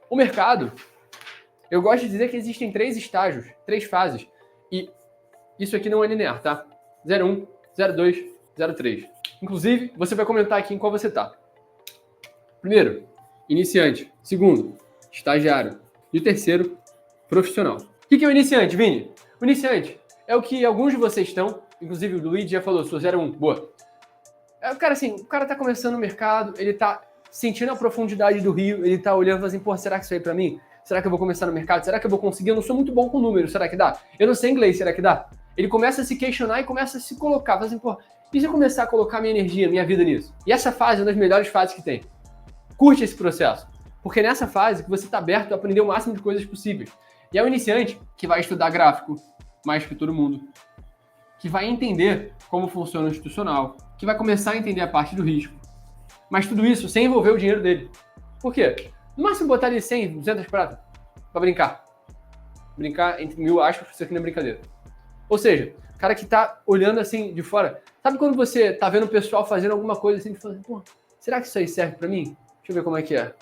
O mercado, eu gosto de dizer que existem 3 estágios, 3 fases. E isso aqui não é linear, tá? 01, 02, 03. Inclusive, você vai comentar aqui em qual você tá. Primeiro, iniciante. Segundo, estagiário. E o terceiro, profissional. O que é o iniciante, Vini? O iniciante é o que alguns de vocês estão, inclusive o Luigi já falou, sou 01, boa. É o cara assim, o cara tá começando no mercado, ele tá sentindo a profundidade do rio, ele tá olhando e assim, pô, será que isso aí é pra mim? Será que eu vou começar no mercado? Será que eu vou conseguir? Eu não sou muito bom com números, será que dá? Eu não sei inglês, será que dá? Ele começa a se questionar e começa a se colocar, fala assim, pô, e se eu começar a colocar minha energia, minha vida nisso? E essa fase é uma das melhores fases que tem. Curte esse processo, porque nessa fase que você está aberto a aprender o máximo de coisas possíveis. E é o iniciante que vai estudar gráfico, mais que todo mundo, que vai entender como funciona o institucional, que vai começar a entender a parte do risco. Mas tudo isso sem envolver o dinheiro dele. Por quê? No máximo botar ali 100, 200 prata para brincar. Brincar entre 1000 aspas, isso aqui não é brincadeira. Ou seja, o cara que tá olhando assim de fora. Sabe quando você tá vendo o pessoal fazendo alguma coisa assim, falando, pô, será que isso aí serve para mim? Deixa eu ver como é que é.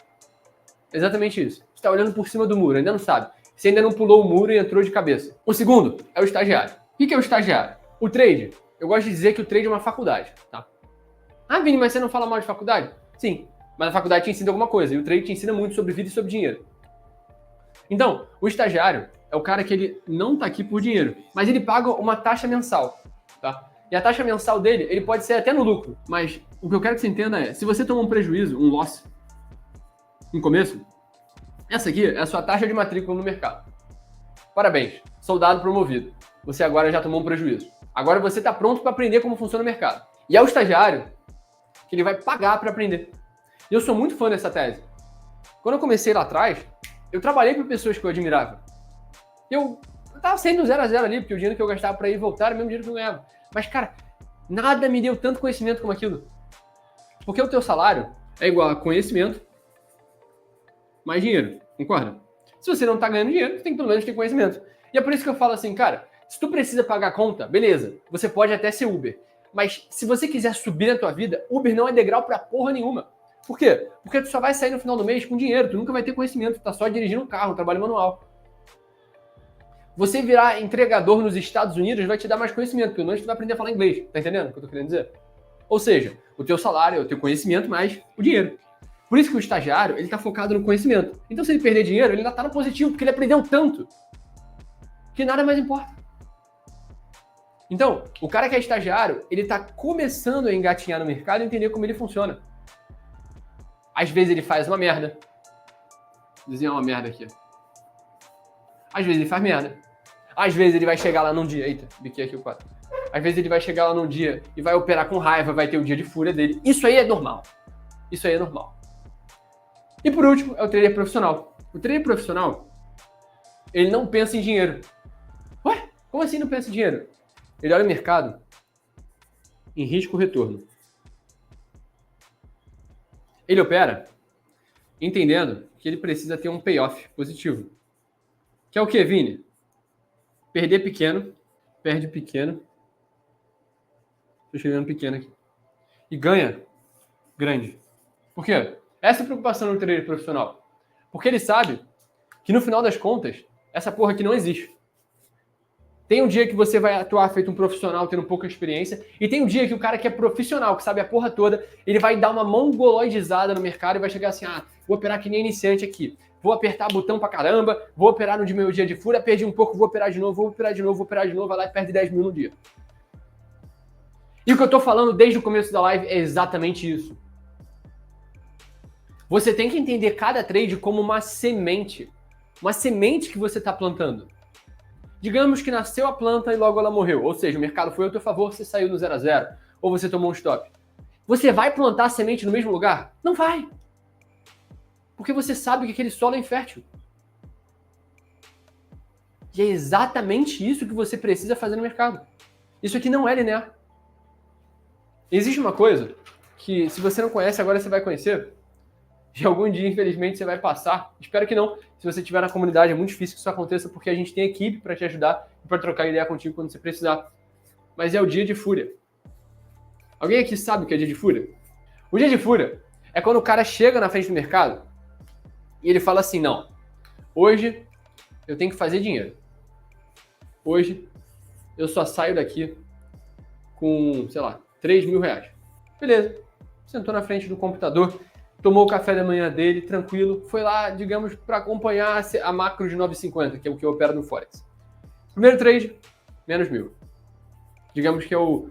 Exatamente isso. Você tá olhando por cima do muro, ainda não sabe. Você ainda não pulou o muro e entrou de cabeça. O segundo é o estagiário. O que é o estagiário? O trade. Eu gosto de dizer que o trade é uma faculdade, tá? Ah, Vini, mas você não fala mal de faculdade? Sim, mas a faculdade te ensina alguma coisa e o trade te ensina muito sobre vida e sobre dinheiro. Então, o estagiário é o cara que ele não tá aqui por dinheiro, mas ele paga uma taxa mensal, tá? E a taxa mensal dele, ele pode ser até no lucro, mas o que eu quero que você entenda é, se você toma um prejuízo, um loss, no começo, essa aqui é a sua taxa de matrícula no mercado. Parabéns, soldado promovido. Você agora já tomou um prejuízo. Agora você está pronto para aprender como funciona o mercado. E é o estagiário que ele vai pagar para aprender. E eu sou muito fã dessa tese. Quando eu comecei lá atrás, eu trabalhei para pessoas que eu admirava. Eu tava saindo 0 a 0 ali, porque o dinheiro que eu gastava para ir e voltar era o mesmo dinheiro que eu ganhava. Mas, cara, nada me deu tanto conhecimento como aquilo. Porque o teu salário é igual a conhecimento mais dinheiro, concorda? Se você não tá ganhando dinheiro, você tem que pelo menos ter conhecimento. E é por isso que eu falo assim, cara, se tu precisa pagar a conta, beleza, você pode até ser Uber. Mas se você quiser subir na tua vida, Uber não é degrau pra porra nenhuma. Por quê? Porque tu só vai sair no final do mês com dinheiro, tu nunca vai ter conhecimento, tu tá só dirigindo um carro, um trabalho manual. Você virar entregador nos Estados Unidos vai te dar mais conhecimento, pelo menos tu vai aprender a falar inglês, tá entendendo o que eu tô querendo dizer? Ou seja, o teu salário é o teu conhecimento mais o dinheiro. Por isso que o estagiário, ele tá focado no conhecimento. Então se ele perder dinheiro, ele ainda tá no positivo, porque ele aprendeu tanto que nada mais importa. Então, o cara que é estagiário, ele tá começando a engatinhar no mercado e entender como ele funciona. Às vezes ele faz uma merda. Vou desenhar uma merda aqui. Às vezes ele faz merda. Às vezes ele vai chegar lá num dia... Eita, biquei aqui o quadro. Às vezes ele vai chegar lá num dia e vai operar com raiva, vai ter o dia de fúria dele. Isso aí é normal. Isso aí é normal. E por último, é o trader profissional. O trader profissional, ele não pensa em dinheiro. Ué? Como assim não pensa em dinheiro? Ele olha o mercado em risco-retorno. Ele opera entendendo que ele precisa ter um payoff positivo. Que é o que, Vini? Perder pequeno, perde pequeno. Estou escrevendo pequeno aqui. E ganha grande. Por quê? Essa é a preocupação do trader profissional. Porque ele sabe que no final das contas, essa porra aqui não existe. Tem um dia que você vai atuar feito um profissional, tendo pouca experiência, e tem um dia que o cara que é profissional, que sabe a porra toda, ele vai dar uma mongoloidizada no mercado e vai chegar assim, vou operar que nem iniciante aqui, vou apertar botão pra caramba, vou operar no meu dia de fúria, perdi um pouco, vou operar de novo, vou operar de novo, vou operar de novo, vai lá e perde 10 mil no dia. E o que eu tô falando desde o começo da live é exatamente isso. Você tem que entender cada trade como uma semente que você está plantando. Digamos que nasceu a planta e logo ela morreu, ou seja, o mercado foi ao teu favor, você saiu no 0 a 0, ou você tomou um stop. Você vai plantar a semente no mesmo lugar? Não vai. Porque você sabe que aquele solo é infértil. E é exatamente isso que você precisa fazer no mercado. Isso aqui não é linear. Existe uma coisa que, se você não conhece, agora você vai conhecer. E algum dia, infelizmente, você vai passar. Espero que não. Se você estiver na comunidade, é muito difícil que isso aconteça, porque a gente tem equipe para te ajudar e para trocar ideia contigo quando você precisar. Mas é o dia de fúria. Alguém aqui sabe o que é dia de fúria? O dia de fúria é quando o cara chega na frente do mercado E ele fala assim, não, hoje eu tenho que fazer dinheiro. Hoje eu só saio daqui com, sei lá, 3 mil reais. Beleza. Sentou na frente do computador, tomou o café da manhã dele, tranquilo, foi lá, digamos, para acompanhar a macro de 9,50, que é o que eu opero no Forex. Primeiro trade, menos 1.000. Digamos que é o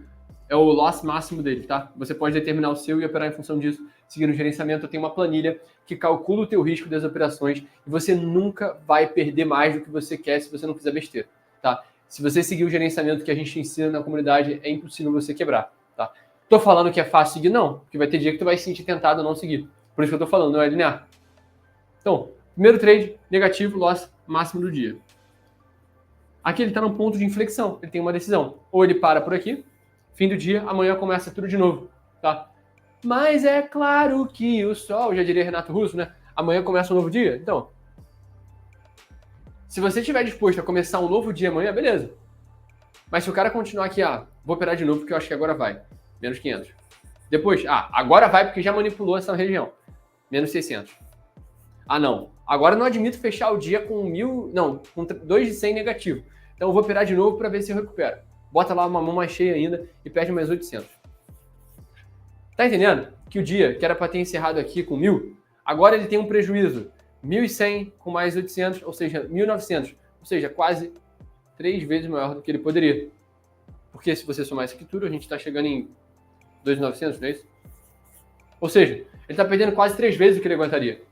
loss máximo dele, tá? Você pode determinar o seu e operar em função disso. Seguindo o gerenciamento, eu tenho uma planilha que calcula o teu risco das operações e você nunca vai perder mais do que você quer se você não fizer besteira, tá? Se você seguir o gerenciamento que a gente ensina na comunidade, é impossível você quebrar, tá? Tô falando que é fácil seguir? Não, porque vai ter dia que tu vai se sentir tentado a não seguir. Por isso que eu tô falando, não é linear. Então, primeiro trade, negativo, loss máximo do dia. Aqui ele tá num ponto de inflexão, ele tem uma decisão. Ou ele para por aqui, fim do dia, amanhã começa tudo de novo, tá? Mas é claro que o sol, já diria Renato Russo, né? Amanhã começa um novo dia. Então, se você estiver disposto a começar um novo dia amanhã, beleza. Mas se o cara continuar aqui, vou operar de novo porque eu acho que agora vai. Menos 500. Depois, agora vai porque já manipulou essa região. Menos 600. Não. Agora não admito fechar o dia com 1.000, não, com 2 de 100 negativo. Então eu vou operar de novo para ver se eu recupero. Bota lá uma mão mais cheia ainda e perde mais 800. Tá entendendo? Que o dia que era para ter encerrado aqui com 1.000, agora ele tem um prejuízo. 1.100 com mais 800, ou seja, 1.900. Ou seja, quase 3 vezes maior do que ele poderia. Porque se você somar isso aqui tudo, a gente está chegando em 2.900, não é isso? Ou seja, ele está perdendo quase 3 vezes o que ele aguentaria.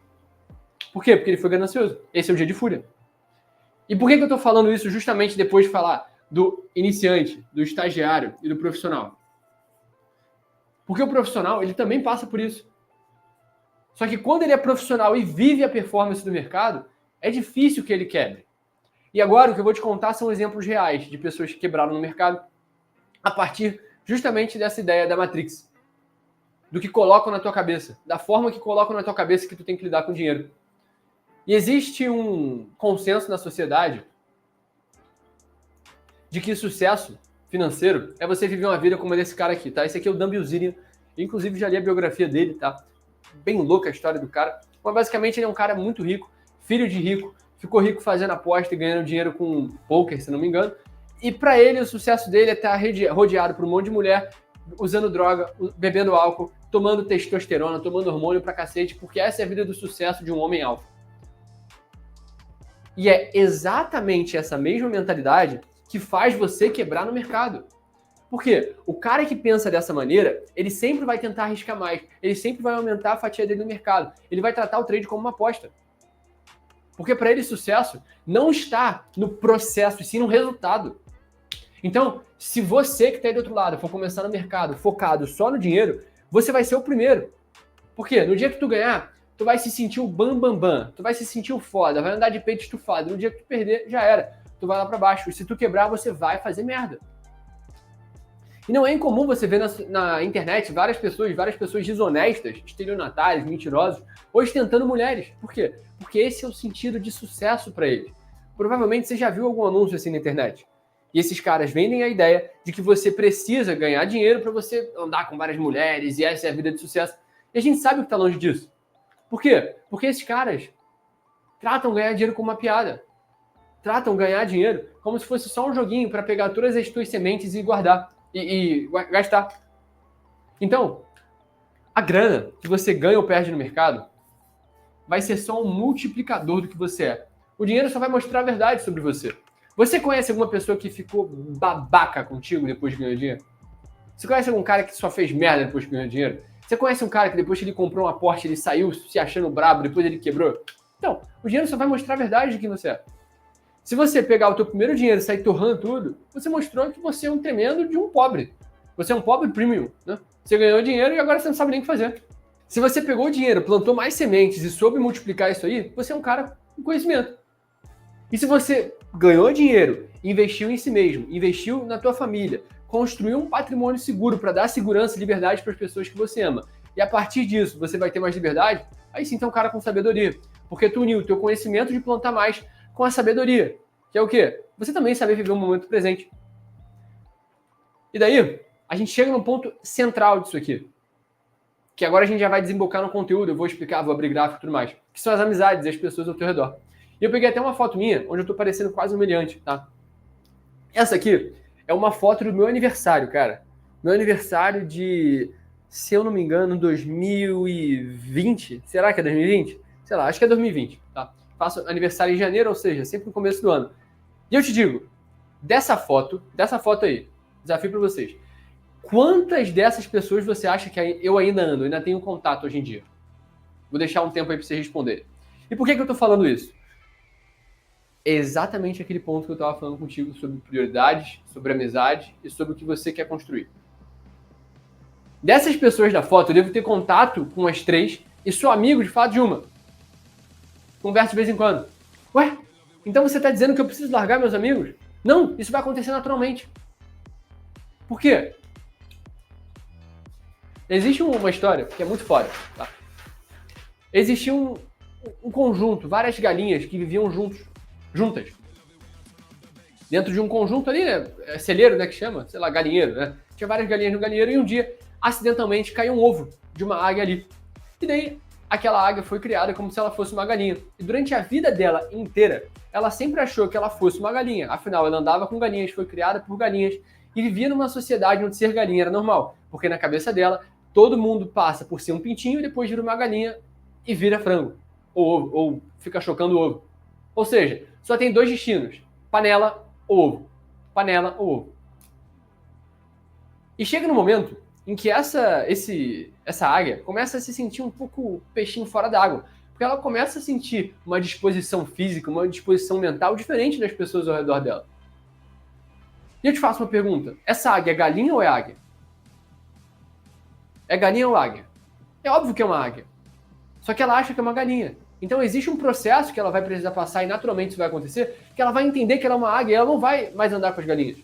Por quê? Porque ele foi ganancioso. Esse é o dia de fúria. E por que eu estou falando isso justamente depois de falar do iniciante, do estagiário e do profissional? Porque o profissional, ele também passa por isso. Só que quando ele é profissional e vive a performance do mercado, é difícil que ele quebre. E agora o que eu vou te contar são exemplos reais de pessoas que quebraram no mercado a partir justamente dessa ideia da Matrix. Do que colocam na tua cabeça, da forma que colocam na tua cabeça que tu tem que lidar com dinheiro. E existe um consenso na sociedade de que sucesso financeiro é você viver uma vida como desse cara aqui, tá? Esse aqui é o Dan Bilzerian. Inclusive já li a biografia dele, tá? Bem louca a história do cara. Mas basicamente ele é um cara muito rico, filho de rico, ficou rico fazendo aposta e ganhando dinheiro com poker, se não me engano. E para ele o sucesso dele é estar rodeado por um monte de mulher, usando droga, bebendo álcool, tomando testosterona, tomando hormônio pra cacete, porque essa é a vida do sucesso de um homem alfa. E é exatamente essa mesma mentalidade que faz você quebrar no mercado. Por quê? O cara que pensa dessa maneira, ele sempre vai tentar arriscar mais, ele sempre vai aumentar a fatia dele no mercado, ele vai tratar o trade como uma aposta. Porque para ele sucesso não está no processo, e sim no resultado. Então, se você que está aí do outro lado for começar no mercado focado só no dinheiro, você vai ser o primeiro. Por quê? No dia que tu ganhar, tu vai se sentir o bam, tu vai se sentir o foda, vai andar de peito estufado. No dia que tu perder, já era. Tu vai lá para baixo. E se tu quebrar, você vai fazer merda. E não é incomum você ver na internet várias pessoas desonestas, estelionatárias, mentirosos, ostentando mulheres. Por quê? Porque esse é o sentido de sucesso para eles. Provavelmente você já viu algum anúncio assim na internet. E esses caras vendem a ideia de que você precisa ganhar dinheiro para você andar com várias mulheres e essa é a vida de sucesso. E a gente sabe que está longe disso. Por quê? Porque esses caras tratam ganhar dinheiro como uma piada. Tratam ganhar dinheiro como se fosse só um joguinho para pegar todas as tuas sementes e guardar e gastar. Então, a grana que você ganha ou perde no mercado vai ser só um multiplicador do que você é. O dinheiro só vai mostrar a verdade sobre você. Você conhece alguma pessoa que ficou babaca contigo depois de ganhar dinheiro? Você conhece algum cara que só fez merda depois de ganhar dinheiro? Você conhece um cara que depois que ele comprou uma Porsche, ele saiu se achando brabo, depois ele quebrou? Então, o dinheiro só vai mostrar a verdade de quem você é. Se você pegar o teu primeiro dinheiro e sair torrando tudo, você mostrou que você é um tremendo de um pobre. Você é um pobre premium, né? Você ganhou dinheiro e agora você não sabe nem o que fazer. Se você pegou o dinheiro, plantou mais sementes e soube multiplicar isso aí, você é um cara com conhecimento. E se você ganhou dinheiro, investiu em si mesmo, investiu na tua família, construiu um patrimônio seguro para dar segurança e liberdade para as pessoas que você ama, e a partir disso você vai ter mais liberdade, aí sim tu é um cara com sabedoria. Porque tu uniu o teu conhecimento de plantar mais com a sabedoria, que é o quê? Você também saber viver o momento presente. E daí, a gente chega num ponto central disso aqui. que agora a gente já vai desembocar no conteúdo, eu vou explicar, vou abrir gráfico e tudo mais, que são as amizades e as pessoas ao teu redor. E eu peguei até uma foto minha, onde eu tô parecendo quase humilhante, tá? Essa aqui é uma foto do meu aniversário, cara. Meu aniversário de, se eu não me engano, 2020. Será que é 2020? Sei lá, acho que é 2020, tá? Faço aniversário em janeiro, ou seja, sempre no começo do ano. E eu te digo, dessa foto aí, desafio para vocês. Quantas dessas pessoas você acha que eu ainda ando, ainda tenho contato hoje em dia? Vou deixar um tempo aí para vocês responderem. E por que eu tô falando isso? É exatamente aquele ponto que eu estava falando contigo sobre prioridades, sobre amizade e sobre o que você quer construir. Dessas pessoas da foto, eu devo ter contato com as 3 e sou amigo de fato de uma. Converso de vez em quando. Ué, então você está dizendo que eu preciso largar meus amigos? Não, isso vai acontecer naturalmente. Por quê? Existe uma história que é muito foda, tá? Existia um conjunto, várias galinhas que viviam juntas. Dentro de um conjunto ali, né? Celeiro, né? Que chama? Sei lá, galinheiro, né? Tinha várias galinhas no galinheiro e um dia, acidentalmente, caiu um ovo de uma águia ali. E daí, aquela águia foi criada como se ela fosse uma galinha. E durante a vida dela inteira, ela sempre achou que ela fosse uma galinha. Afinal, ela andava com galinhas, foi criada por galinhas e vivia numa sociedade onde ser galinha era normal. Porque na cabeça dela, todo mundo passa por ser um pintinho e depois vira uma galinha e vira frango. Ou fica chocando o ovo. Ou seja, só tem 2 destinos: panela ou ovo. Panela ou ovo. E chega no momento em que essa águia começa a se sentir um pouco peixinho fora d'água. Porque ela começa a sentir uma disposição física, uma disposição mental diferente das pessoas ao redor dela. E eu te faço uma pergunta: essa águia é galinha ou é águia? É galinha ou águia? É óbvio que é uma águia. Só que ela acha que é uma galinha. Então existe um processo que ela vai precisar passar e naturalmente isso vai acontecer, que ela vai entender que ela é uma águia e ela não vai mais andar com as galinhas.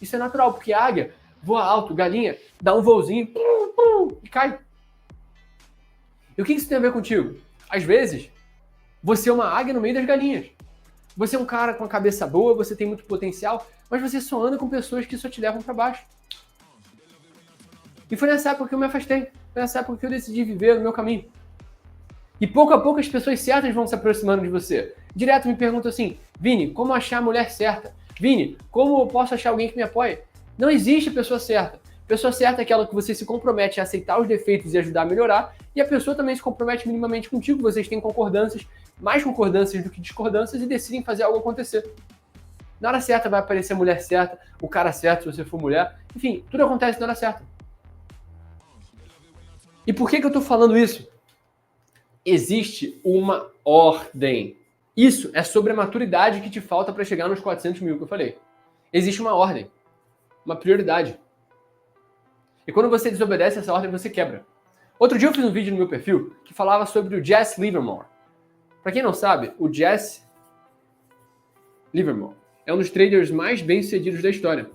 Isso é natural, porque a águia voa alto, galinha dá um voozinho e cai. E o que isso tem a ver contigo? Às vezes, você é uma águia no meio das galinhas. Você é um cara com a cabeça boa, você tem muito potencial, mas você só anda com pessoas que só te levam para baixo. E foi nessa época que eu me afastei. Foi nessa época que eu decidi viver no meu caminho. E pouco a pouco as pessoas certas vão se aproximando de você. Direto me perguntam assim: Vini, como achar a mulher certa? Vini, como eu posso achar alguém que me apoie? Não existe pessoa certa. Pessoa certa é aquela que você se compromete a aceitar os defeitos e ajudar a melhorar, e a pessoa também se compromete minimamente contigo, vocês têm concordâncias, mais concordâncias do que discordâncias, e decidem fazer algo acontecer. Na hora certa vai aparecer a mulher certa, o cara certo se você for mulher, enfim, tudo acontece na hora certa. E por que eu tô falando isso? Existe uma ordem. Isso é sobre a maturidade que te falta para chegar nos 400 mil que eu falei. Existe uma ordem, uma prioridade. E quando você desobedece essa ordem, você quebra. Outro dia eu fiz um vídeo no meu perfil que falava sobre o Jesse Livermore. Para quem não sabe, o Jesse Livermore é um dos traders mais bem-sucedidos da história.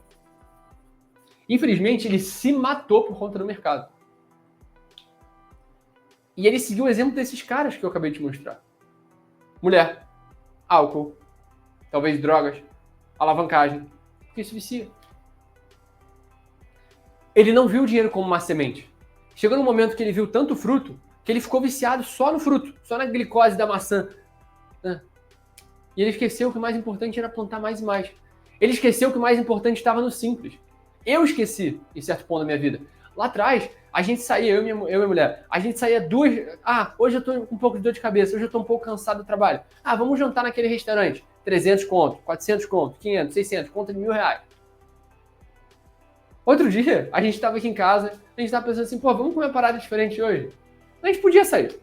Infelizmente, ele se matou por conta do mercado. E ele seguiu o exemplo desses caras que eu acabei de mostrar. Mulher, álcool, talvez drogas, alavancagem, porque isso vicia. Ele não viu o dinheiro como uma semente. Chegou no momento que ele viu tanto fruto, que ele ficou viciado só no fruto, só na glicose da maçã. E ele esqueceu que o mais importante era plantar mais e mais. Ele esqueceu que o mais importante estava no simples. Eu esqueci, em certo ponto da minha vida. Lá atrás, a gente saía, eu e minha mulher, a gente saía 2... hoje eu tô com um pouco de dor de cabeça, hoje eu tô um pouco cansado do trabalho. Vamos jantar naquele restaurante. 300 conto, 400 conto, 500, 600, conta de R$1.000. Outro dia, a gente tava aqui em casa, a gente tava pensando assim, vamos comer uma parada diferente hoje? A gente podia sair.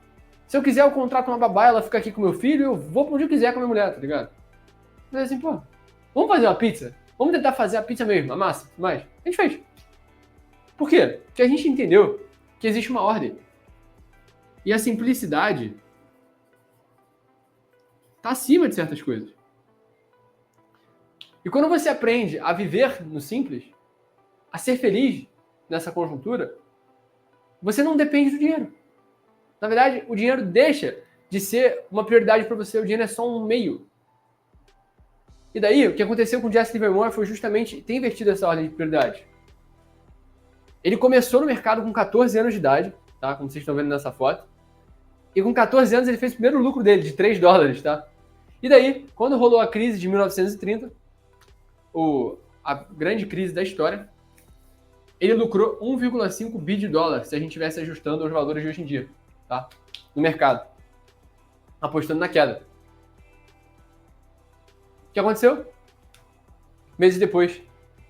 Se eu quiser, eu contrato uma babá, ela fica aqui com meu filho, eu vou pra onde eu quiser com a minha mulher, tá ligado? Mas assim, vamos fazer uma pizza? Vamos tentar fazer a pizza mesmo, a massa, mais. A gente fez. Por quê? Porque a gente entendeu que existe uma ordem. E a simplicidade está acima de certas coisas. E quando você aprende a viver no simples, a ser feliz nessa conjuntura, você não depende do dinheiro. Na verdade, o dinheiro deixa de ser uma prioridade para você. O dinheiro é só um meio. E daí, o que aconteceu com o Jesse Livermore foi justamente ter invertido essa ordem de prioridade. Ele começou no mercado com 14 anos de idade, tá? Como vocês estão vendo nessa foto. E com 14 anos ele fez o primeiro lucro dele, de 3 dólares, tá? E daí, quando rolou a crise de 1930, a grande crise da história, ele lucrou 1,5 bi de dólares, se a gente estivesse ajustando os valores de hoje em dia, tá? No mercado. Apostando na queda. O que aconteceu? Meses depois,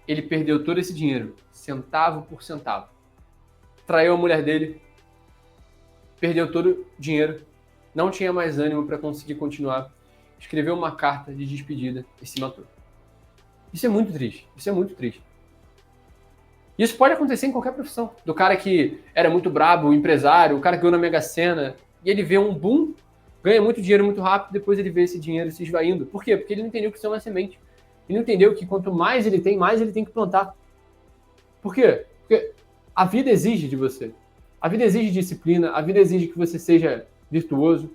ele perdeu todo esse dinheiro, centavo por centavo. Traiu a mulher dele, perdeu todo o dinheiro, não tinha mais ânimo para conseguir continuar, escreveu uma carta de despedida e se matou. Isso é muito triste, isso é muito triste. Isso pode acontecer em qualquer profissão. Do cara que era muito brabo, o empresário, o cara que ganhou na Mega Sena, e ele vê um boom, ganha muito dinheiro muito rápido, depois ele vê esse dinheiro se esvaindo. Por quê? Porque ele não entendeu que isso é uma semente. Ele não entendeu que quanto mais ele tem, mais ele tem que plantar. Por quê? Porque a vida exige de você. A vida exige disciplina, a vida exige que você seja virtuoso.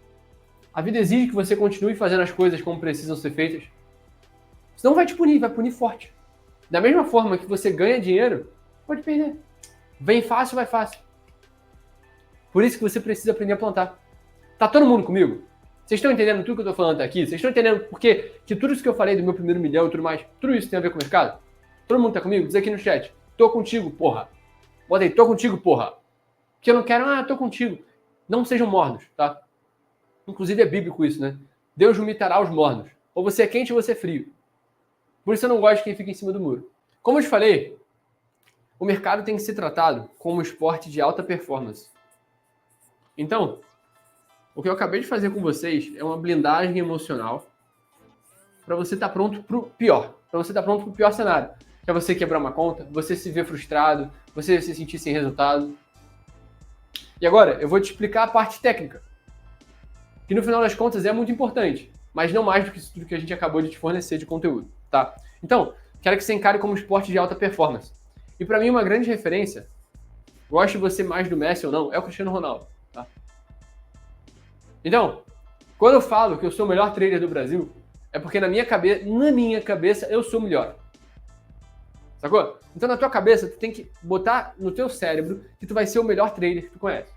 A vida exige que você continue fazendo as coisas como precisam ser feitas. Senão vai te punir, vai punir forte. Da mesma forma que você ganha dinheiro, pode perder. Vem fácil, vai fácil. Por isso que você precisa aprender a plantar. Tá todo mundo comigo? Vocês estão entendendo tudo que eu tô falando aqui? Vocês estão entendendo por que tudo isso que eu falei do meu primeiro milhão e tudo mais, tudo isso tem a ver com o mercado? Todo mundo tá comigo? Diz aqui no chat. Tô contigo, porra. Bota aí, tô contigo, porra. Que eu não quero, tô contigo. Não sejam mornos, tá? Inclusive é bíblico isso, né? Deus vomitará os mornos. Ou você é quente ou você é frio. Por isso eu não gosto de quem fica em cima do muro. Como eu te falei, o mercado tem que ser tratado como um esporte de alta performance. Então, o que eu acabei de fazer com vocês é uma blindagem emocional para você estar pronto para o pior. Para você estar pronto para o pior cenário. Que é você quebrar uma conta, você se ver frustrado, você se sentir sem resultado. E agora, eu vou te explicar a parte técnica. Que no final das contas é muito importante, mas não mais do que tudo que a gente acabou de te fornecer de conteúdo, tá? Então, quero que você encare como um esporte de alta performance. E para mim uma grande referência, goste você mais do Messi ou não, é o Cristiano Ronaldo, tá? Então, quando eu falo que eu sou o melhor trader do Brasil, é porque na minha cabeça eu sou o melhor. Sacou? Então na tua cabeça tu tem que botar no teu cérebro que tu vai ser o melhor trader que tu conhece.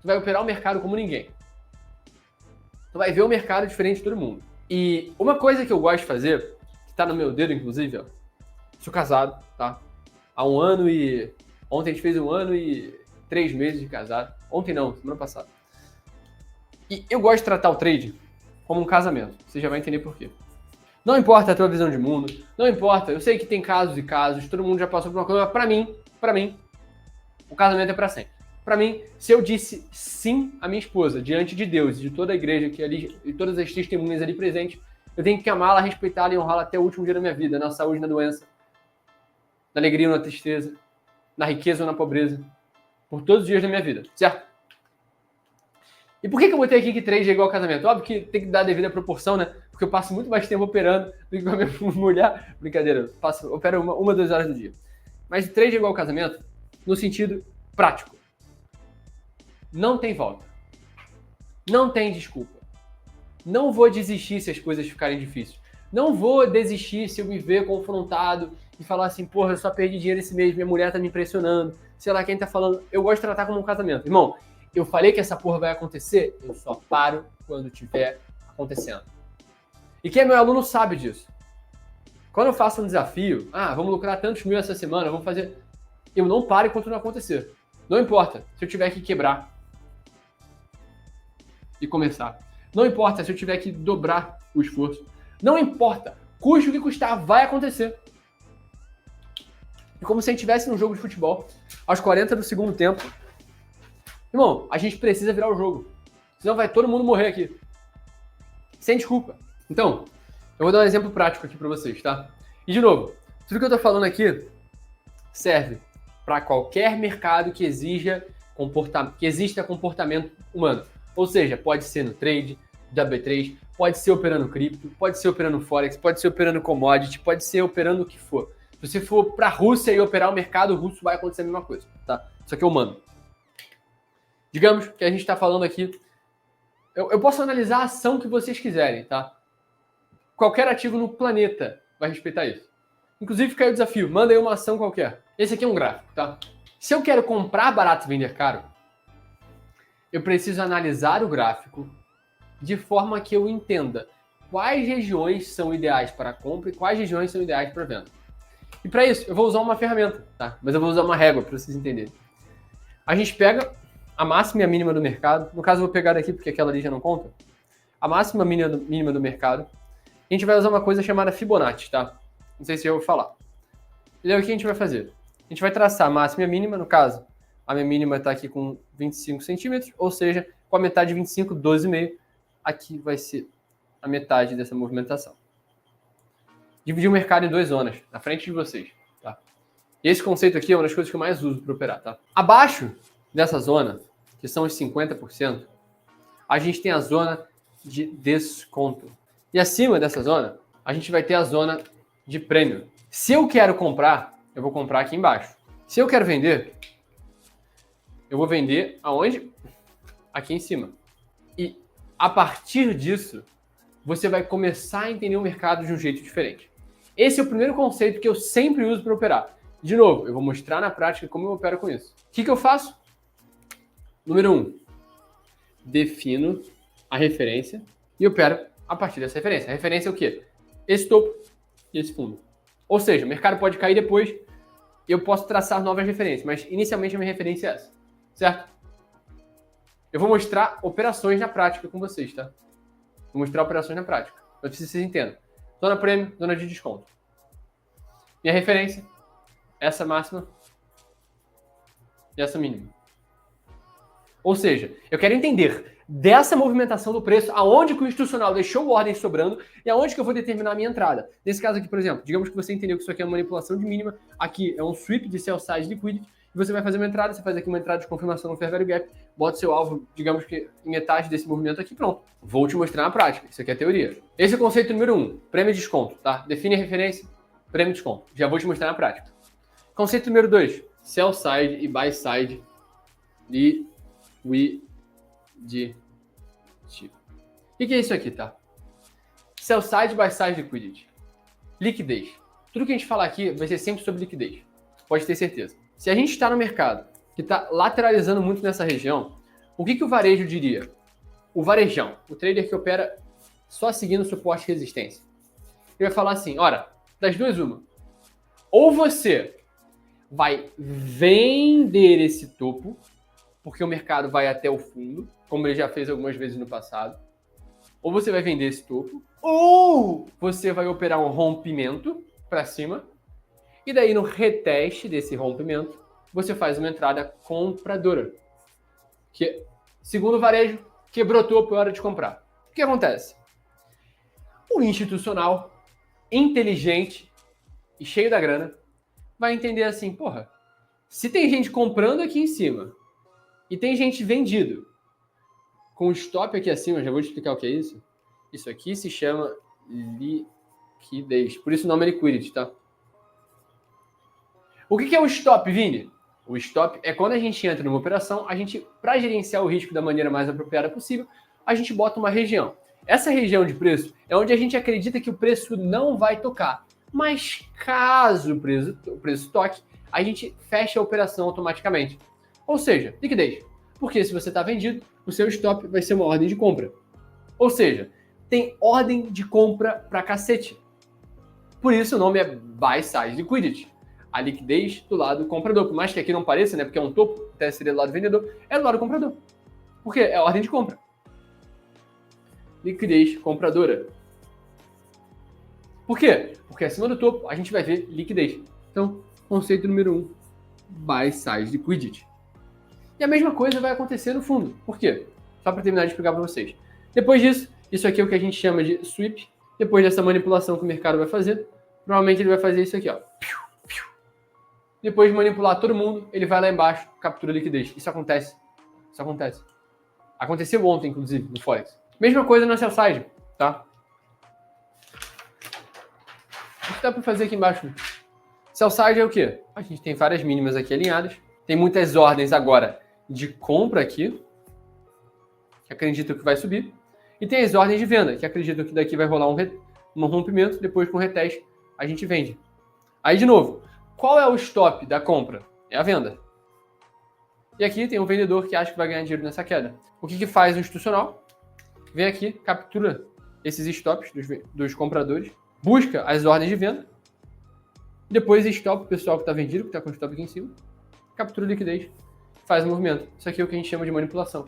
Tu vai operar o mercado como ninguém. Tu vai ver o mercado diferente de todo mundo. E uma coisa que eu gosto de fazer, que tá no meu dedo inclusive, ó, sou casado, tá? Há um ano e... Ontem a gente fez 1 ano e 3 meses de casado. Ontem não, semana passada. E eu gosto de tratar o trade como um casamento. Você já vai entender por quê. Não importa a tua visão de mundo, não importa, eu sei que tem casos e casos, todo mundo já passou por uma coisa, mas pra mim, o casamento é pra sempre. Pra mim, se eu disse sim à minha esposa, diante de Deus e de toda a igreja que ali, e todas as testemunhas ali presentes, eu tenho que amá-la, respeitá-la e honrá-la até o último dia da minha vida, na saúde, na doença, na alegria ou na tristeza, na riqueza ou na pobreza, por todos os dias da minha vida, certo? E por que eu botei aqui que trade é igual ao casamento? Óbvio que tem que dar a devida proporção, né? Porque eu passo muito mais tempo operando do que com a minha mulher. Brincadeira, eu opero uma 2 horas do dia. Mas trade é igual ao casamento no sentido prático. Não tem volta. Não tem desculpa. Não vou desistir se as coisas ficarem difíceis. Não vou desistir se eu me ver confrontado e falar assim, porra, eu só perdi dinheiro esse mês, minha mulher tá me impressionando, sei lá quem tá falando. Eu gosto de tratar como um casamento. Irmão, eu falei que essa porra vai acontecer, eu só paro quando tiver acontecendo. E quem é meu aluno sabe disso. Quando eu faço um desafio, vamos lucrar tantos mil essa semana, vamos fazer... Eu não paro enquanto não acontecer. Não importa se eu tiver que quebrar e começar. Não importa se eu tiver que dobrar o esforço. Não importa. Custe o que custar, vai acontecer. É como se a gente estivesse num jogo de futebol, aos 40 do segundo tempo. Irmão, a gente precisa virar o jogo. Senão vai todo mundo morrer aqui. Sem desculpa. Então, eu vou dar um exemplo prático aqui pra vocês, tá? E de novo, tudo que eu tô falando aqui serve para qualquer mercado que exista comportamento humano. Ou seja, pode ser no trade, W3, pode ser operando cripto, pode ser operando Forex, pode ser operando commodity, pode ser operando o que for. Se você for pra Rússia e operar o mercado russo, vai acontecer a mesma coisa, tá? Isso aqui é humano. Digamos que a gente está falando aqui... Eu posso analisar a ação que vocês quiserem, tá? Qualquer ativo no planeta vai respeitar isso. Inclusive, fica aí o desafio. Manda aí uma ação qualquer. Esse aqui é um gráfico, tá? Se eu quero comprar barato e vender caro, eu preciso analisar o gráfico de forma que eu entenda quais regiões são ideais para compra e quais regiões são ideais para venda. E para isso, eu vou usar uma ferramenta, tá? Mas eu vou usar uma régua para vocês entenderem. A gente pega a máxima e a mínima do mercado. No caso, eu vou pegar aqui porque aquela ali já não conta. A máxima e a mínima do mercado. A gente vai usar uma coisa chamada Fibonacci, tá? Não sei se eu vou falar. E aí o que a gente vai fazer? A gente vai traçar a máxima e a mínima, no caso, a minha mínima está aqui com 25 centímetros, ou seja, com a metade de 25, 12,5. Aqui vai ser a metade dessa movimentação. Dividir o mercado em 2 zonas, na frente de vocês, tá? E esse conceito aqui é uma das coisas que eu mais uso para operar, tá? Abaixo dessa zona, que são os 50%, a gente tem a zona de desconto. E acima dessa zona, a gente vai ter a zona de prêmio. Se eu quero comprar, eu vou comprar aqui embaixo. Se eu quero vender, eu vou vender aonde? Aqui em cima. E a partir disso, você vai começar a entender o mercado de um jeito diferente. Esse é o primeiro conceito que eu sempre uso para operar. De novo, eu vou mostrar na prática como eu opero com isso. O que eu faço? Número 1. Defino a referência e opero a partir dessa referência. A referência é o quê? Esse topo e esse fundo. Ou seja, o mercado pode cair depois e eu posso traçar novas referências, mas inicialmente a minha referência é essa, certo? Eu vou mostrar operações na prática com vocês, tá? Vou mostrar operações na prática. Eu preciso que vocês entendam. Zona prêmio, zona de desconto. Minha referência, essa máxima e essa mínima. Ou seja, eu quero entender dessa movimentação do preço, aonde que o institucional deixou ordem sobrando e aonde que eu vou determinar a minha entrada. Nesse caso aqui, por exemplo, digamos que você entendeu que isso aqui é uma manipulação de mínima, aqui é um sweep de sell side liquidity, e você vai fazer uma entrada, você faz aqui uma entrada de confirmação no fair value gap, bota seu alvo, digamos que em metade desse movimento aqui, pronto. Vou te mostrar na prática, isso aqui é teoria. Esse é o conceito número 1, prêmio e desconto, tá? Define a referência, prêmio e desconto. Já vou te mostrar na prática. Conceito número 2, sell side e buy side liquidity. O que é isso aqui, tá? Sell side, buy side liquidity. Liquidez. Tudo que a gente falar aqui vai ser sempre sobre liquidez. Pode ter certeza. Se a gente está no mercado que está lateralizando muito nessa região, o que o varejo diria? O varejão, o trader que opera só seguindo suporte e resistência. Ele vai falar assim, ora, das duas uma. Ou você vai vender esse topo, porque o mercado vai até o fundo, como ele já fez algumas vezes no passado. Ou você vai vender esse topo, ou você vai operar um rompimento para cima, e daí no reteste desse rompimento, você faz uma entrada compradora. Que, segundo o varejo, quebrou topo, é hora de comprar. O que acontece? O institucional, inteligente e cheio da grana, vai entender assim, porra, se tem gente comprando aqui em cima e tem gente vendido com stop aqui acima, já vou te explicar o que é isso. Isso aqui se chama liquidez. Por isso o nome é liquidity, tá? O que é o stop, Vini? O stop é quando a gente entra numa operação, a gente, para gerenciar o risco da maneira mais apropriada possível, a gente bota uma região. Essa região de preço é onde a gente acredita que o preço não vai tocar. Mas caso o preço toque, a gente fecha a operação automaticamente. Ou seja, liquidez. Porque se você está vendido, o seu stop vai ser uma ordem de compra. Ou seja, tem ordem de compra pra cacete. Por isso o nome é Buy Side Liquidity. A liquidez do lado comprador. Por mais que aqui não pareça, né? Porque é um topo, até seria do lado vendedor, é do lado comprador. Porque é ordem de compra. Liquidez compradora. Por quê? Porque acima do topo a gente vai ver liquidez. Então, conceito número 1, Buy Side Liquidity. E a mesma coisa vai acontecer no fundo. Por quê? Só para terminar de explicar para vocês. Depois disso, isso aqui é o que a gente chama de sweep. Depois dessa manipulação que o mercado vai fazer, provavelmente ele vai fazer isso aqui, ó. Depois de manipular todo mundo, ele vai lá embaixo, captura a liquidez. Isso acontece. Isso acontece. Aconteceu ontem, inclusive, no Forex. Mesma coisa na sell side, tá? O que dá para fazer aqui embaixo? Sell side é o quê? A gente tem várias mínimas aqui alinhadas. Tem muitas ordens agora de compra aqui, que acreditam que vai subir. E tem as ordens de venda, que acreditam que daqui vai rolar um rompimento, depois com reteste a gente vende. Aí, de novo, qual é o stop da compra? É a venda. E aqui tem um vendedor que acha que vai ganhar dinheiro nessa queda. O que faz o institucional? Vem aqui, captura esses stops dos compradores, busca as ordens de venda, depois stop o pessoal que está vendido, que está com o stop aqui em cima, captura a liquidez, faz o movimento. Isso aqui é o que a gente chama de manipulação.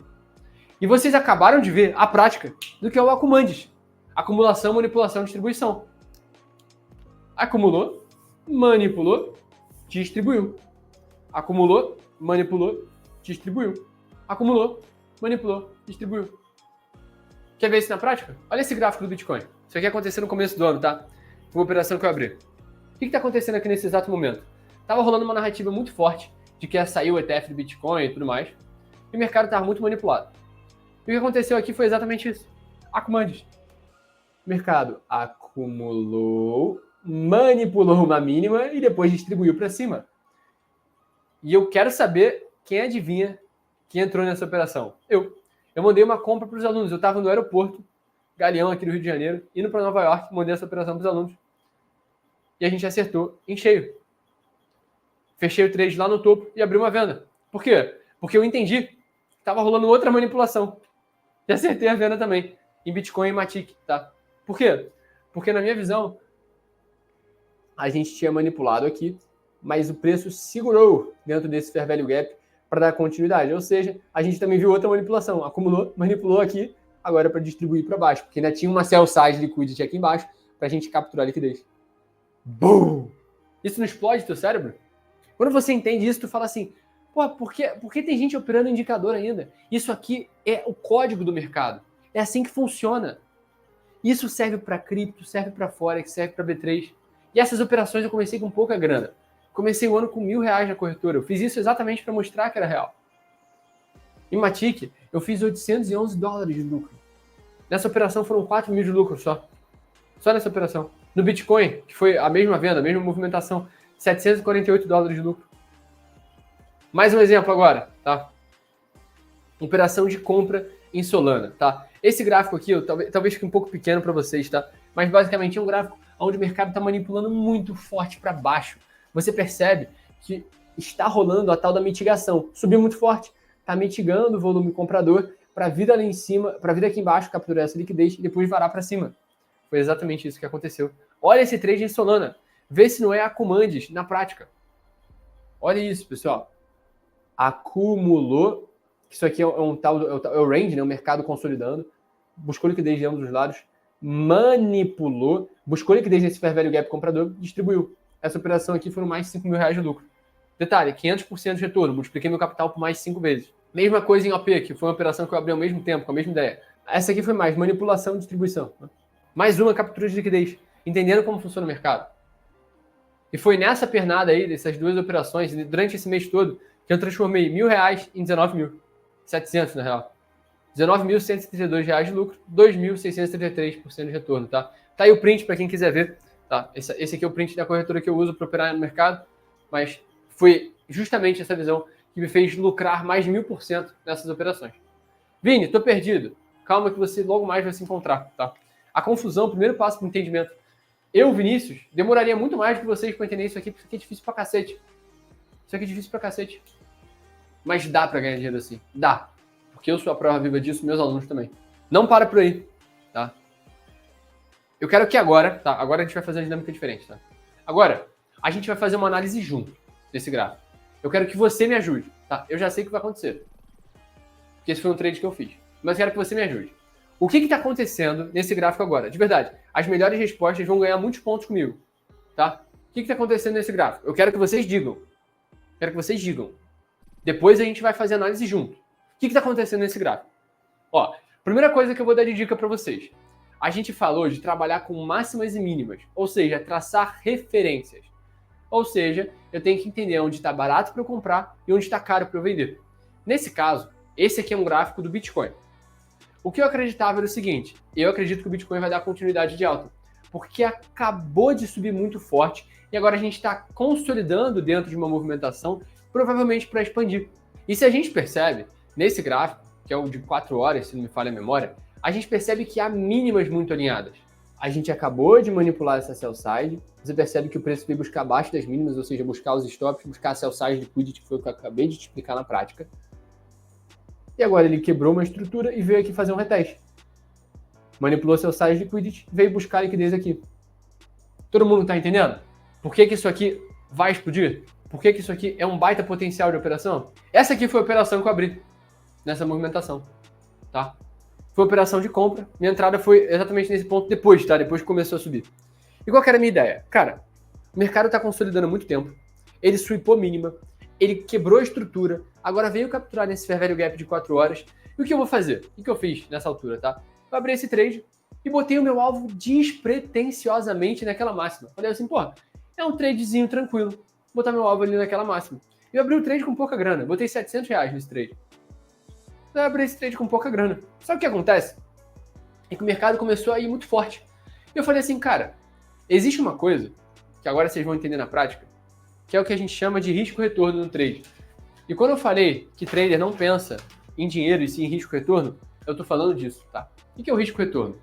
E vocês acabaram de ver a prática do que é o Acumandis. Acumulação, manipulação, distribuição. Acumulou, manipulou, distribuiu. Acumulou, manipulou, distribuiu. Acumulou, manipulou, distribuiu. Quer ver isso na prática? Olha esse gráfico do Bitcoin. Isso aqui aconteceu no começo do ano, tá? Foi uma operação que eu abri. O que está acontecendo aqui nesse exato momento? Tava rolando uma narrativa muito forte de que ia sair o ETF do Bitcoin e tudo mais. E o mercado estava muito manipulado. E o que aconteceu aqui foi exatamente isso. Acumandis. O mercado acumulou, manipulou uma mínima e depois distribuiu para cima. E eu quero saber quem adivinha quem entrou nessa operação. Eu mandei uma compra para os alunos. Eu estava no aeroporto, Galeão, aqui do Rio de Janeiro, indo para Nova York, mandei essa operação para os alunos. E a gente acertou em cheio. Fechei o trade lá no topo e abri uma venda. Por quê? Porque eu entendi que estava rolando outra manipulação. E acertei a venda também, em Bitcoin e Matic, tá? Por quê? Porque na minha visão, a gente tinha manipulado aqui, mas o preço segurou dentro desse Fair Value Gap para dar continuidade. Ou seja, a gente também viu outra manipulação. Acumulou, manipulou aqui, agora para distribuir para baixo. Porque ainda tinha uma sell side liquidity aqui embaixo para a gente capturar a liquidez. Boom! Isso não explode teu cérebro? Quando você entende isso, tu fala assim, pô, por que tem gente operando indicador ainda? Isso aqui é o código do mercado. É assim que funciona. Isso serve para cripto, serve para Forex, serve para B3. E essas operações eu comecei com pouca grana. Comecei o ano com R$1.000 na corretora. Eu fiz isso exatamente para mostrar que era real. Em Matic, eu fiz $811 de lucro. Nessa operação foram 4 mil de lucro só. Só nessa operação. No Bitcoin, que foi a mesma venda, a mesma movimentação, $748 de lucro. Mais um exemplo agora, tá? Operação de compra em Solana, tá? Esse gráfico aqui, talvez fique um pouco pequeno para vocês, tá? Mas basicamente é um gráfico onde o mercado está manipulando muito forte para baixo. Você percebe que está rolando a tal da mitigação. Subiu muito forte, está mitigando o volume comprador para vir ali em cima, para vir aqui embaixo, capturar essa liquidez e depois varar para cima. Foi exatamente isso que aconteceu. Olha esse trade em Solana. Vê se não é Acumandis na prática. Olha isso, pessoal. Acumulou. Isso aqui é o range, né? O mercado consolidando. Buscou liquidez de ambos os lados. Manipulou. Buscou liquidez nesse Fair Value Gap comprador. Distribuiu. Essa operação aqui foram mais de R$5.000 de lucro. Detalhe, 500% de retorno. Multipliquei meu capital por mais de 5 vezes. Mesma coisa em OP, que foi uma operação que eu abri ao mesmo tempo, com a mesma ideia. Essa aqui foi mais manipulação e distribuição. Mais uma captura de liquidez. Entendendo como funciona o mercado. E foi nessa pernada aí, dessas duas operações, durante esse mês todo, que eu transformei R$1.000 em 19.700, na real. R$19.132 de lucro, 2.633% de retorno, tá? Tá aí o print para quem quiser ver, tá? Esse aqui é o print da corretora que eu uso para operar no mercado, mas foi justamente essa visão que me fez lucrar mais de 1.000% nessas operações. Vini, tô perdido. Calma que você logo mais vai se encontrar, tá? A confusão, o primeiro passo para o entendimento. Eu, Vinícius, demoraria muito mais que vocês para entender isso aqui, porque isso aqui é difícil pra cacete. Isso aqui é difícil pra cacete. Mas dá para ganhar dinheiro assim. Dá. Porque eu sou a prova viva disso, meus alunos também. Não para por aí, tá? Eu quero que agora, tá? Agora a gente vai fazer uma dinâmica diferente, tá? Agora, a gente vai fazer uma análise junto desse gráfico. Eu quero que você me ajude, tá? Eu já sei o que vai acontecer. Porque esse foi um trade que eu fiz. Mas eu quero que você me ajude. O que está acontecendo nesse gráfico agora? De verdade, as melhores respostas vão ganhar muitos pontos comigo, tá? O que está acontecendo nesse gráfico? Eu quero que vocês digam. Quero que vocês digam. Depois a gente vai fazer análise junto. O que está acontecendo nesse gráfico? Ó, primeira coisa que eu vou dar de dica para vocês. A gente falou de trabalhar com máximas e mínimas, ou seja, traçar referências. Ou seja, eu tenho que entender onde está barato para eu comprar e onde está caro para eu vender. Nesse caso, esse aqui é um gráfico do Bitcoin. O que eu acreditava era o seguinte, eu acredito que o Bitcoin vai dar continuidade de alta, porque acabou de subir muito forte e agora a gente está consolidando dentro de uma movimentação, provavelmente para expandir. E se a gente percebe, nesse gráfico, que é o de 4 horas, se não me falha a memória, a gente percebe que há mínimas muito alinhadas. A gente acabou de manipular essa sell side. Você percebe que o preço veio buscar abaixo das mínimas, ou seja, buscar os stops, buscar a sell side liquidity, que foi o que eu acabei de te explicar na prática. E agora ele quebrou uma estrutura e veio aqui fazer um reteste. Manipulou sell side liquidity, veio buscar a liquidez aqui. Todo mundo está entendendo? Por que isso aqui vai explodir? Por que isso aqui é um baita potencial de operação? Essa aqui foi a operação que eu abri nessa movimentação, tá? Foi operação de compra. Minha entrada foi exatamente nesse ponto depois, tá? Depois que começou a subir. E qual que era a minha ideia? Cara, o mercado está consolidando há muito tempo. Ele sweepou mínima. Ele quebrou a estrutura. Agora veio capturar nesse fair value gap de 4 horas. E o que eu vou fazer? O que eu fiz nessa altura, tá? Eu abri esse trade e botei o meu alvo despretensiosamente naquela máxima. Falei assim, pô, é um tradezinho tranquilo. Vou botar meu alvo ali naquela máxima. Eu abri o trade com pouca grana. Botei R$700 nesse trade. Eu abri esse trade com pouca grana. Sabe o que acontece? É que o mercado começou a ir muito forte. E eu falei assim, cara, existe uma coisa que agora vocês vão entender na prática, que é o que a gente chama de risco-retorno no trade. E quando eu falei que trader não pensa em dinheiro e sim em risco-retorno, eu tô falando disso, tá? O que é o risco-retorno?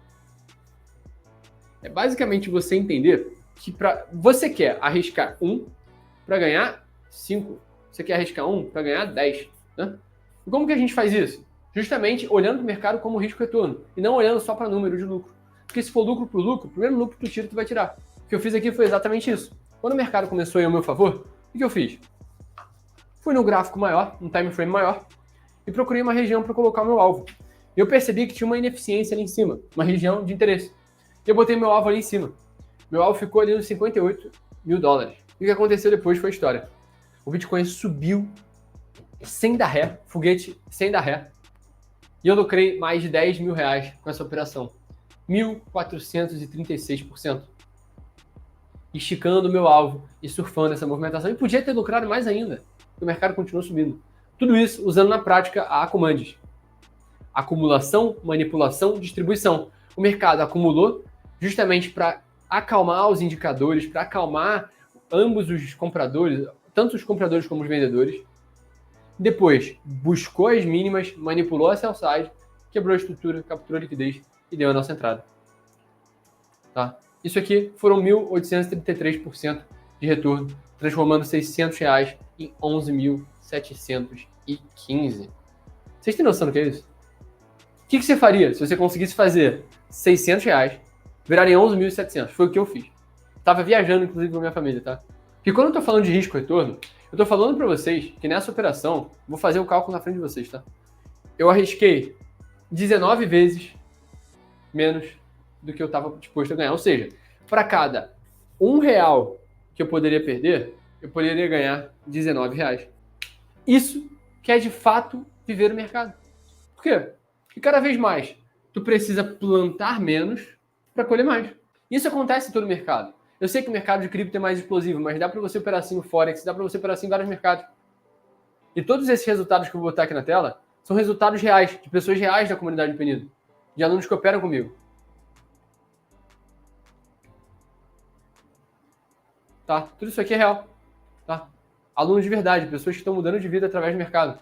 É basicamente você entender que você quer arriscar 1 para ganhar 5. Você quer arriscar 1 para ganhar 10. Né? E como que a gente faz isso? Justamente olhando para o mercado como risco-retorno e não olhando só para número de lucro. Porque se for lucro por lucro, o primeiro lucro que tu tira, tu vai tirar. O que eu fiz aqui foi exatamente isso. Quando o mercado começou a ir ao meu favor, o que eu fiz? Fui no gráfico maior, um time frame maior, e procurei uma região para colocar o meu alvo. E eu percebi que tinha uma ineficiência ali em cima, uma região de interesse. E eu botei meu alvo ali em cima. Meu alvo ficou ali nos $58 mil. E o que aconteceu depois foi a história. O Bitcoin subiu sem dar ré, foguete sem dar ré. E eu lucrei mais de R$10 mil com essa operação. 1.436%. Esticando o meu alvo e surfando essa movimentação. E podia ter lucrado mais ainda, porque o mercado continuou subindo. Tudo isso usando na prática a Acumandis. Acumulação, manipulação, distribuição. O mercado acumulou justamente para acalmar os indicadores, para acalmar ambos os compradores, tanto os compradores como os vendedores. Depois, buscou as mínimas, manipulou a sell side, quebrou a estrutura, capturou a liquidez e deu a nossa entrada. Tá? Isso aqui foram 1.833% de retorno, transformando R$600 em 11.715. Vocês têm noção do que é isso? O que você faria se você conseguisse fazer R$600 virarem 11.700? Foi o que eu fiz. Tava viajando, inclusive, com a minha família, tá? Porque quando eu tô falando de risco-retorno, eu tô falando para vocês que nessa operação, vou fazer o cálculo na frente de vocês, tá? Eu arrisquei 19 vezes menos do que eu estava disposto a ganhar. Ou seja, para cada R$1 que eu poderia perder, eu poderia ganhar R$19. Isso que é de fato viver o mercado. Por quê? Porque cada vez mais tu precisa plantar menos para colher mais. Isso acontece em todo o mercado. Eu sei que o mercado de cripto é mais explosivo, mas dá para você operar assim no Forex, dá para você operar assim em vários mercados. E todos esses resultados que eu vou botar aqui na tela são resultados reais, de pessoas reais da comunidade do Penido, de alunos que operam comigo. Tá? Tudo isso aqui é real. Tá? Alunos de verdade, pessoas que estão mudando de vida através do mercado.